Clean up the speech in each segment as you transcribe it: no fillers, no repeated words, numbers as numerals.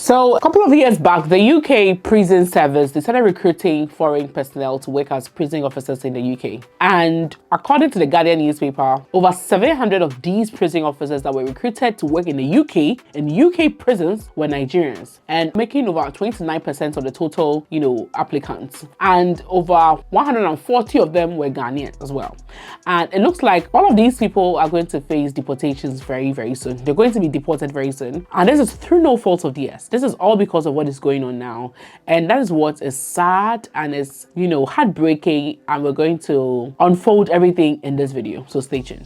So a couple of years back, the UK Prison Service, they started recruiting foreign personnel to work as prison officers in the UK. And according to the Guardian newspaper, over 700 of these prison officers that were recruited to work in the UK, in UK prisons, were Nigerians, and making over 29% of the total, applicants. And over 140 of them were Ghanaian as well. And it looks like all of these people are going to face deportations very, very soon. They're going to be deported very soon. And this is through no fault of theirs. This is all because of what is going on now. And that is what is sad and is, heartbreaking. And we're going to unfold everything in this video. So stay tuned.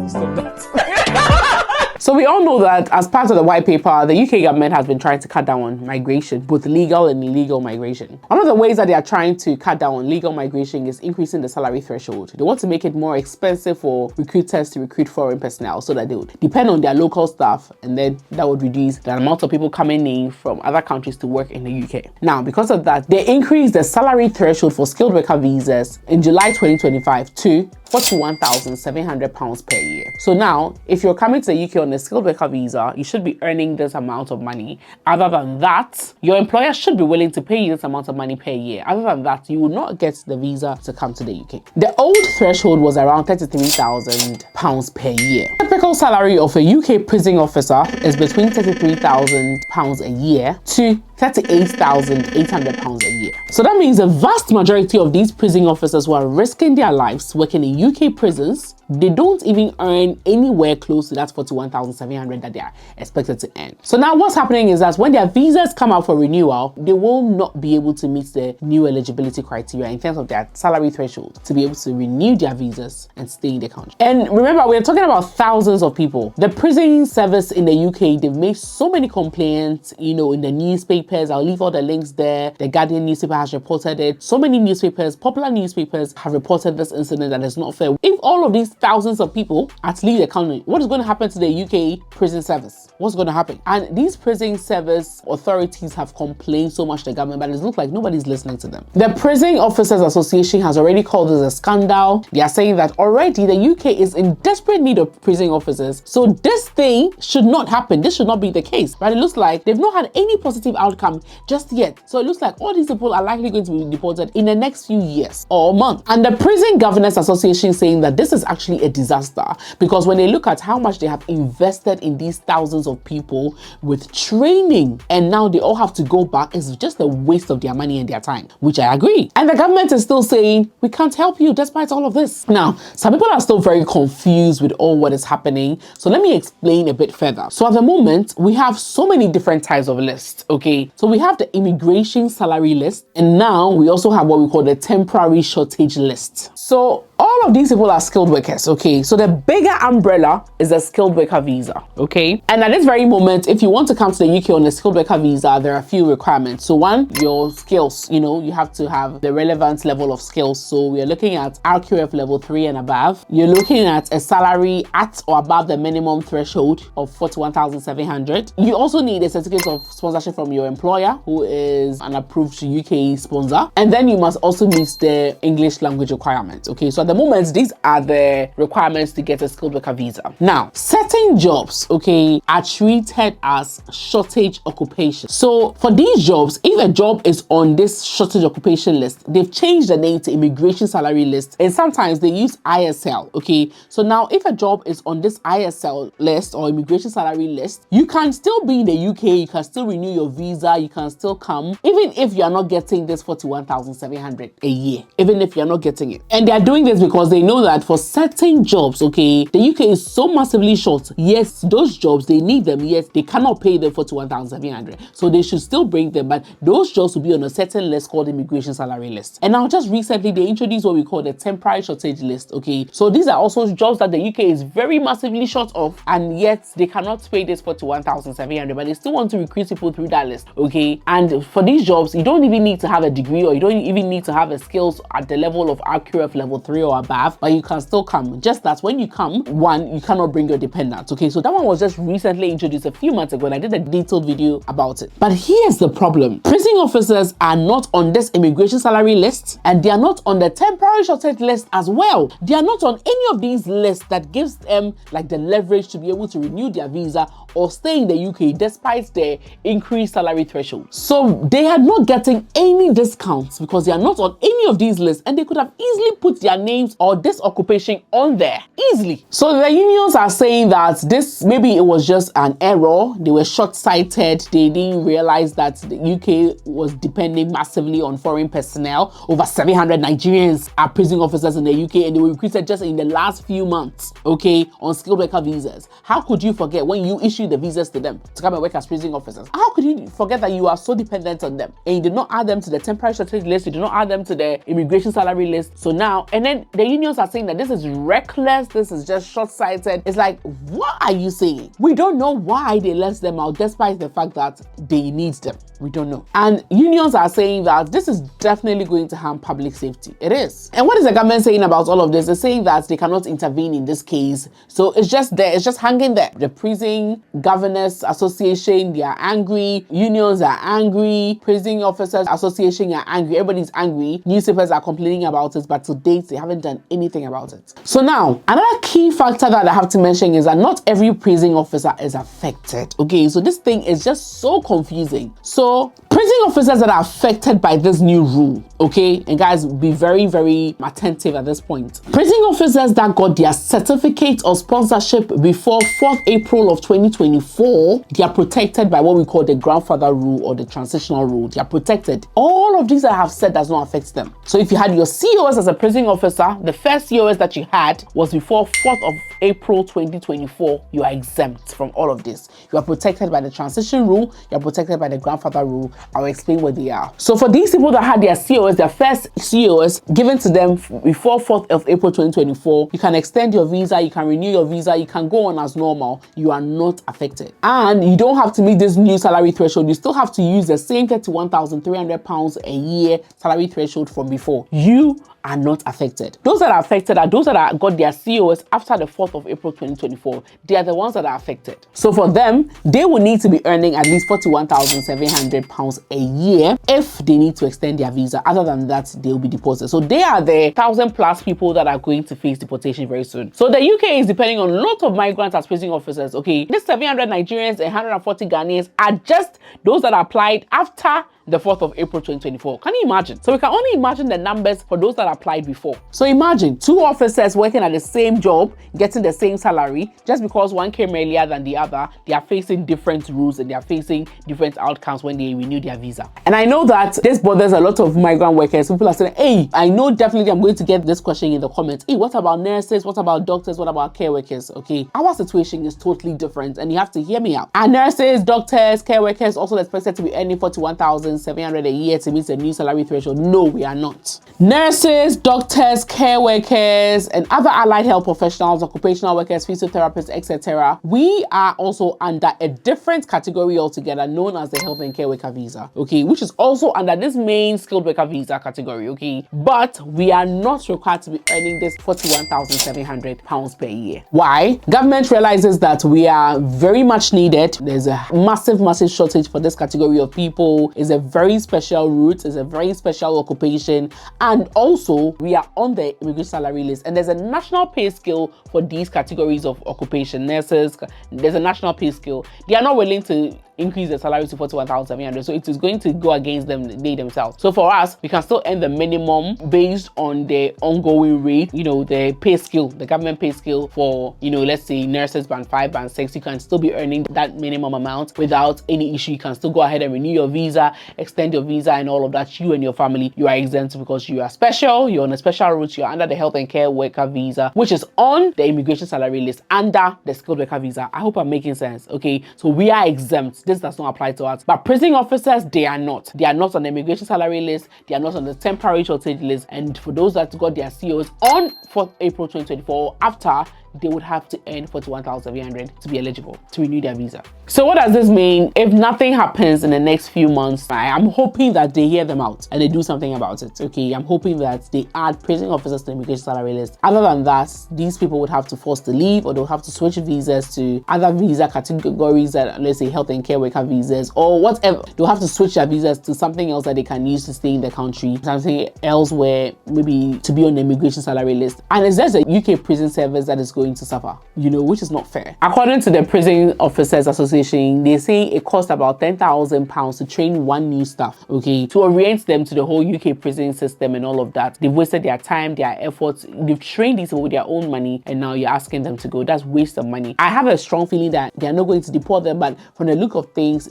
Stop that. So we all know that as part of the white paper, the UK government has been trying to cut down on migration, both legal and illegal migration. One of the ways that they are trying to cut down on legal migration is increasing the salary threshold. They want to make it more expensive for recruiters to recruit foreign personnel so that they would depend on their local staff, and then that would reduce the amount of people coming in from other countries to work in the UK. Now, because of that, they increased the salary threshold for skilled worker visas in July 2025 to £41,700 per year. So now, if you're coming to the UK on a skilled worker visa, you should be earning this amount of money. Other than that, your employer should be willing to pay you this amount of money per year. Other than that, you will not get the visa to come to the UK. The old threshold was around £33,000 per year. The typical salary of a UK prison officer is between £33,000 a year to £38,800 a year. So that means the vast majority of these prison officers who are risking their lives working in UK prisons, they don't even earn anywhere close to that £41,700 that they are expected to earn. So now what's happening is that when their visas come out for renewal, they will not be able to meet the new eligibility criteria in terms of their salary threshold to be able to renew their visas and stay in the country. And remember, we're talking about thousands of people. The prison service in the UK, they've made so many complaints, in the newspapers. I'll leave all the links there. The Guardian newspaper has reported it. So many newspapers, popular newspapers, have reported this incident that is not fair. If all of these thousands of people are to leave the country, what is going to happen to the UK prison service? What's going to happen? And these prison service authorities have complained so much to the government, but it looks like nobody's listening to them. The Prison Officers Association has already called this a scandal. They are saying that already the UK is in desperate need of prison officers. So this thing should not happen. This should not be the case. But it looks like they've not had any positive outcome just yet. So it looks like all these people are likely going to be deported in the next few years or months. And the Prison Governors Association is saying that this is actually a disaster, because when they look at how much they have invested in these thousands of people with training, and now they all have to go back, it's just a waste of their money and their time, which I agree. And the government is still saying, we can't help you despite all of this. Now, some people are still very confused with all what is happening. So let me explain a bit further. So at the moment, we have so many different types of lists, okay? So we have the immigration salary list, and now we also have what we call the temporary shortage list. So all of these people are skilled workers, okay? So the bigger umbrella is a skilled worker visa, okay? And at this very moment, if you want to come to the UK on a skilled worker visa, there are a few requirements. So one, your skills, you have to have the relevant level of skills. So we are looking at RQF level 3 and above. You're looking at a salary at or above the minimum threshold of 41,700. You also need a certificate of sponsorship from your employer, who is an approved UK sponsor. And then you must also meet the English language requirements, okay? So at the moment, these are the requirements to get a skilled worker visa. Now, certain jobs, okay, are treated as shortage occupation. So for these jobs, if a job is on this shortage occupation list, they've changed the name to immigration salary list, and sometimes they use ISL, okay? So now if a job is on this ISL list or immigration salary list, you can still be in the UK, you can still renew your visa, you can still come, even if you are not getting this 41,700 a year, even if you're not getting it. And they are doing this because they know that for certain jobs, okay, the UK is so massively short. Yes, those jobs, they need them. Yes, they cannot pay them 41,700. So they should still bring them, but those jobs will be on a certain list called immigration salary list. And now just recently, they introduced what we call the temporary shortage list, okay? So these are also jobs that the UK is very massively short of, and yet they cannot pay this 41,700, but they still want to recruit people through that list, okay? And for these jobs, you don't even need to have a degree, or you don't even need to have a skills at the level of RQF level 3 or above, but you can still come. Just that when you come, one, you cannot bring your dependents, okay? So that one was just recently introduced a few months ago, and I did a detailed video about it. But here's the problem. Prison officers are not on this immigration salary list, and they are not on the temporary shortage list as well. They are not on any of these lists that gives them like the leverage to be able to renew their visa or stay in the UK despite their increased salary threshold. So they are not getting any discounts because they are not on any of these lists, and they could have easily put their names or this occupation on there easily. So the unions are saying that this, maybe it was just an error. They were short-sighted. They didn't realize that the UK was depending massively on foreign personnel. Over 700 Nigerians are prison officers in the UK, and they were recruited just in the last few months, okay, on skilled worker visas. How could you forget when you issue the visas to them to come and work as prison officers? How could you forget that you are so dependent on them, and you did not add them to the temporary shortage list, you did not add them to the immigration salary list? So now, and then the unions are saying that this is reckless, this is just short-sighted. It's like, what are you saying? We don't know why they let them out despite the fact that they need them. We don't know. And unions are saying that this is definitely going to harm public safety. It is. And what is the government saying about all of this? They're saying that they cannot intervene in this case. So it's just there. It's just hanging there. The Prison Governors Association, they are angry. Unions are angry. Prison Officers Association are angry. Everybody's angry. Newspapers are complaining about it, but to date, they haven't done anything about it. So now, another key factor that I have to mention is that not every prison officer is affected. Okay, so this thing is just so confusing. So prison officers that are affected by this new rule, okay, and guys, be very, very attentive at this point. Prison officers that got their certificate of sponsorship before 4th April of 2024, they are protected by what we call the grandfather rule or the transitional rule. They are protected. All of these that I have said does not affect them. So if you had your COS as a prison officer, the first COS that you had was before 4th of April 2024, you are exempt from all of this. You are protected by the transition rule, you are protected by the grandfather rule. I'll explain what they are. So for these people that had their COS, their first COS given to them before 4th of April 2024, you can extend your visa, you can renew your visa, you can go on as normal. You are not affected. And you don't have to meet this new salary threshold. You still have to use the same £31,300 a year salary threshold from before. You are not affected. Those that are affected are those that got their COS after the 4th of April 2024. They are the ones that are affected. So for them, they will need to be earning at least £41,700 a year if they need to extend their visa. Other than that, they will be deported. So they are the 1,000+ people that are going to face deportation very soon. So the UK is depending on a lot of migrants as prison officers. Okay, this 700 Nigerians and 140 Ghanaians are just those that applied after the 4th of April 2024. Can you imagine? So we can only imagine the numbers for those that applied before. So imagine 2 officers working at the same job, getting the same salary, just because one came earlier than the other. They are facing different rules and they are facing different outcomes when they renew their visa. And I know that this bothers a lot of migrant workers. People are saying, hey, I know definitely I'm going to get this question in the comments. Hey, what about nurses? What about doctors? What about care workers? Okay, our situation is totally different and you have to hear me out. And nurses, doctors, care workers also expected to be earning 41,700 a year to meet the new salary threshold. No, we are not. Nurses, doctors, care workers, and other allied health professionals, occupational workers, physiotherapists, etc. We are also under a different category altogether known as the health and care worker visa, okay, which is also under this main skilled worker visa category, okay, but we are not required to be earning this £41,700 per year. Why? Government realizes that we are very much needed. There's a massive shortage for this category of people. It's a very special route, it's a very special occupation, and also we are on the immigration salary list, and there's a national pay scale for these categories of occupation. Nurses, there's a national pay scale. They are not willing to increase the salary to 41,700, so it is going to go against them, they themselves. So for us, we can still earn the minimum based on the ongoing rate, you know, the pay scale, the government pay scale for, you know, let's say nurses band 5, band 6, you can still be earning that minimum amount without any issue. You can still go ahead and renew your visa, extend your visa and all of that. You and your family, you are exempt because you are special, you're on a special route, you're under the health and care worker visa, which is on the immigration salary list under the skilled worker visa. I hope I'm making sense, okay? So we are exempt. This does not apply to us. But prison officers, they are not. They are not on the immigration salary list. They are not on the temporary shortage list. And for those that got their COs on 4th April 2024, after, they would have to earn 41,700 to be eligible to renew their visa. So what does this mean? If nothing happens in the next few months, I'm hoping that they hear them out and they do something about it. Okay, I'm hoping that they add prison officers to the immigration salary list. Other than that, these people would have to force to leave, or they'll have to switch visas to other visa categories that, let's say, health and care worker visas or whatever. They'll have to switch their visas to something else that they can use to stay in the country, something else where maybe to be on the immigration salary list. And it's just a UK prison service that is going going to suffer, you know, which is not fair. According to the Prison Officers Association, they say it costs about £10,000 to train one new staff, okay, to orient them to the whole UK prison system and all of that. They've wasted their time, their efforts, they've trained these people with their own money, and now you're asking them to go. That's waste of money. I have a strong feeling that they're not going to deport them, but from the look of things,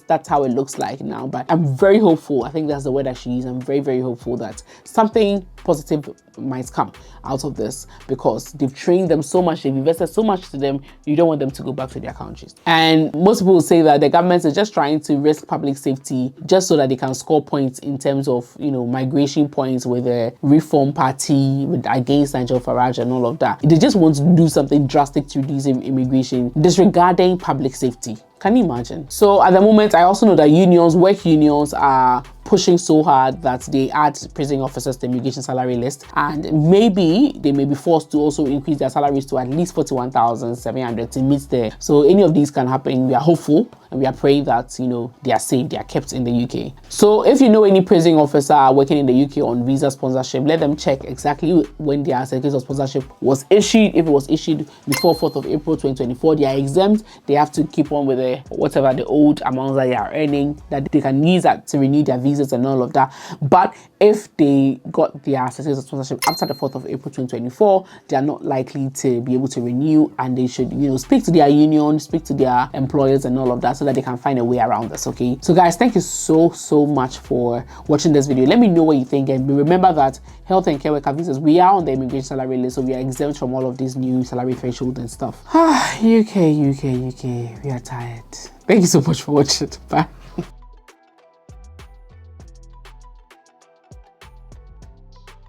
that's how it looks like now. But I'm very hopeful. I think that's the word I should use. I'm very, very hopeful that something positive might come out of this, because they've trained them so much, they've invested so much to them. You don't want them to go back to their countries. And most people will say that the government is just trying to risk public safety just so that they can score points in terms of, you know, migration points with the Reform Party, against Nigel Farage and all of that. They just want to do something drastic to reduce immigration, disregarding public safety. Can you imagine? So at the moment, I also know that work unions are pushing so hard that they add prison officers to the immigration salary list, and maybe they may be forced to also increase their salaries to at least 41,700 to meet there. So any of these can happen. We are hopeful and we are praying that, you know, they are safe, they are kept in the UK. So if you know any prison officer working in the UK on visa sponsorship, let them check exactly when their certificate of sponsorship was issued. If it was issued before 4th of April 2024, they are exempt. They have to keep on with whatever the old amounts that they are earning, that they can use that to renew their visas and all of that. But if they got their certificate of sponsorship after the 4th of April 2024, they are not likely to be able to renew, and they should, you know, speak to their union, speak to their employers and all of that, so that they can find a way around this. Okay, so guys, thank you so much for watching this video. Let me know what you think, and remember that health and care worker visas, we are on the immigration salary list, so we are exempt from all of these new salary thresholds and stuff. UK, we are tired. Thank you so much for watching. Bye.